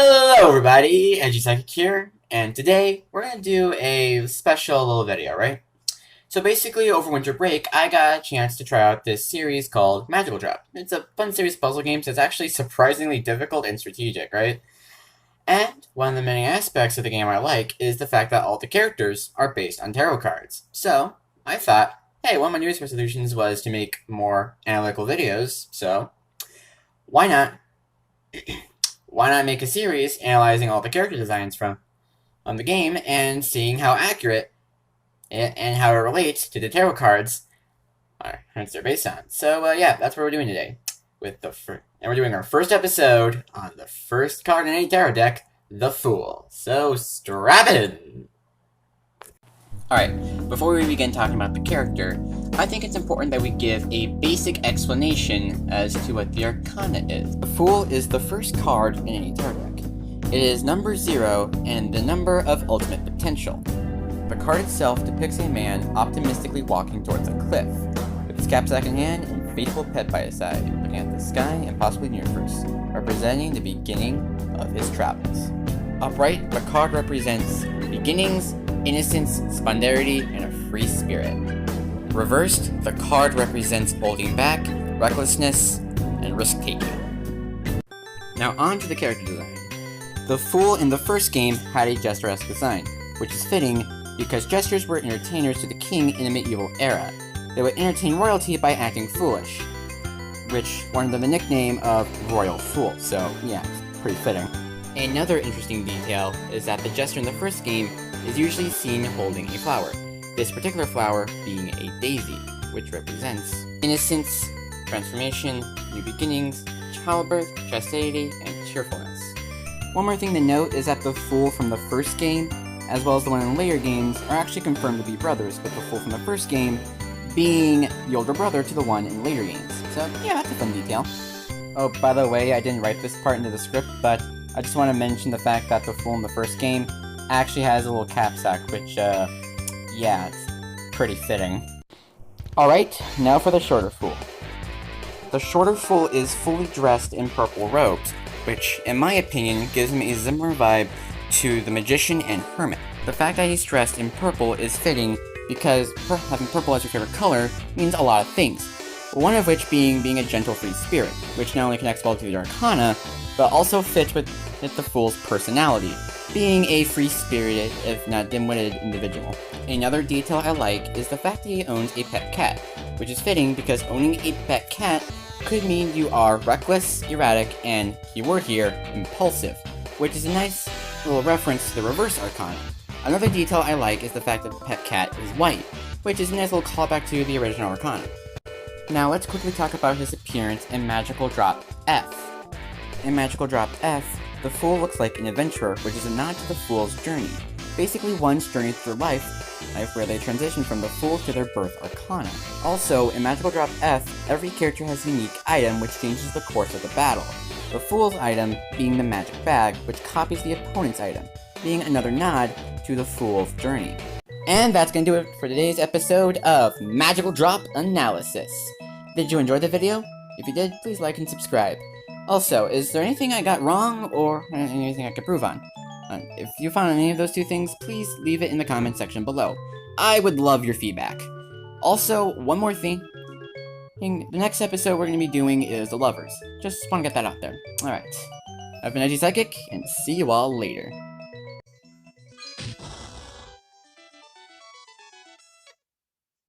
Hello everybody, Edgy Psychic here, and today we're going to do a special little video, right? So basically, over winter break, I got a chance to try out this series called Magical Drop. It's a fun series of puzzle games that's actually surprisingly difficult and strategic, right? And one of the many aspects of the game I like is the fact that all the characters are based on tarot cards. So, I thought, hey, one of my New Year's resolutions was to make more analytical videos, so why not why not make a series analyzing all the character designs from the game and seeing how accurate and how it relates to the tarot cards they're based on. So yeah, that's what we're doing today. And we're doing our first episode on the first card in any tarot deck, the Fool. So strap in! Alright, before we begin talking about the character, I think it's important that we give a basic explanation as to what the Arcana is. The Fool is the first card in any tarot deck. It is number 0 and the number of ultimate potential. The card itself depicts a man optimistically walking towards a cliff, with his knapsack in hand and faithful pet by his side, looking at the sky and possibly the universe, representing the beginning of his travels. Upright, the card represents beginnings, innocence, spontaneity, and a free spirit. Reversed, the card represents holding back, recklessness, and risk-taking. Now on to the character design. The Fool in the first game had a jester-esque design, which is fitting because jesters were entertainers to the king in the medieval era. They would entertain royalty by acting foolish, which earned them the nickname of Royal Fool, so yeah, it's pretty fitting. Another interesting detail is that the jester in the first game is usually seen holding a flower, this particular flower being a daisy, which represents innocence, transformation, new beginnings, childbirth, chastity, and cheerfulness. One more thing to note is that the Fool from the first game, as well as the one in later games, are actually confirmed to be brothers, with the Fool from the first game being the older brother to the one in later games. So yeah, that's a fun detail. Oh, by the way, I didn't write this part into the script, but I just want to mention the fact that the Fool in the first game actually has a little knapsack, which, yeah, it's pretty fitting. Alright, now for the shorter Fool. The shorter Fool is fully dressed in purple robes, which, in my opinion, gives him a similar vibe to the Magician and Hermit. The fact that he's dressed in purple is fitting because having purple as your favorite color means a lot of things, one of which being a gentle free spirit, which not only connects well to the Arcana, but also fits with the Fool's personality, being a free-spirited, if not dim-witted individual. Another detail I like is the fact that he owns a pet cat, which is fitting because owning a pet cat could mean you are reckless, erratic, and, keyword here, impulsive, which is a nice little reference to the reverse Arcana. Another detail I like is the fact that the pet cat is white, which is a nice little callback to the original Arcana. Now let's quickly talk about his appearance in Magical Drop F. In Magical Drop F, the Fool looks like an adventurer, which is a nod to the Fool's journey. Basically one's journey through life where they transition from the Fool to their birth Arcana. Also, in Magical Drop F, every character has a unique item which changes the course of the battle. The Fool's item being the magic bag, which copies the opponent's item, being another nod to the Fool's journey. And that's gonna do it for today's episode of Magical Drop Analysis. Did you enjoy the video? If you did, please like and subscribe. Also, is there anything I got wrong or anything I could prove on? If you found any of those two things, please leave it in the comment section below. I would love your feedback. Also, one more thing. The next episode we're going to be doing is The Lovers. Just want to get that out there. Alright. I've been Edgy Psychic, and see you all later.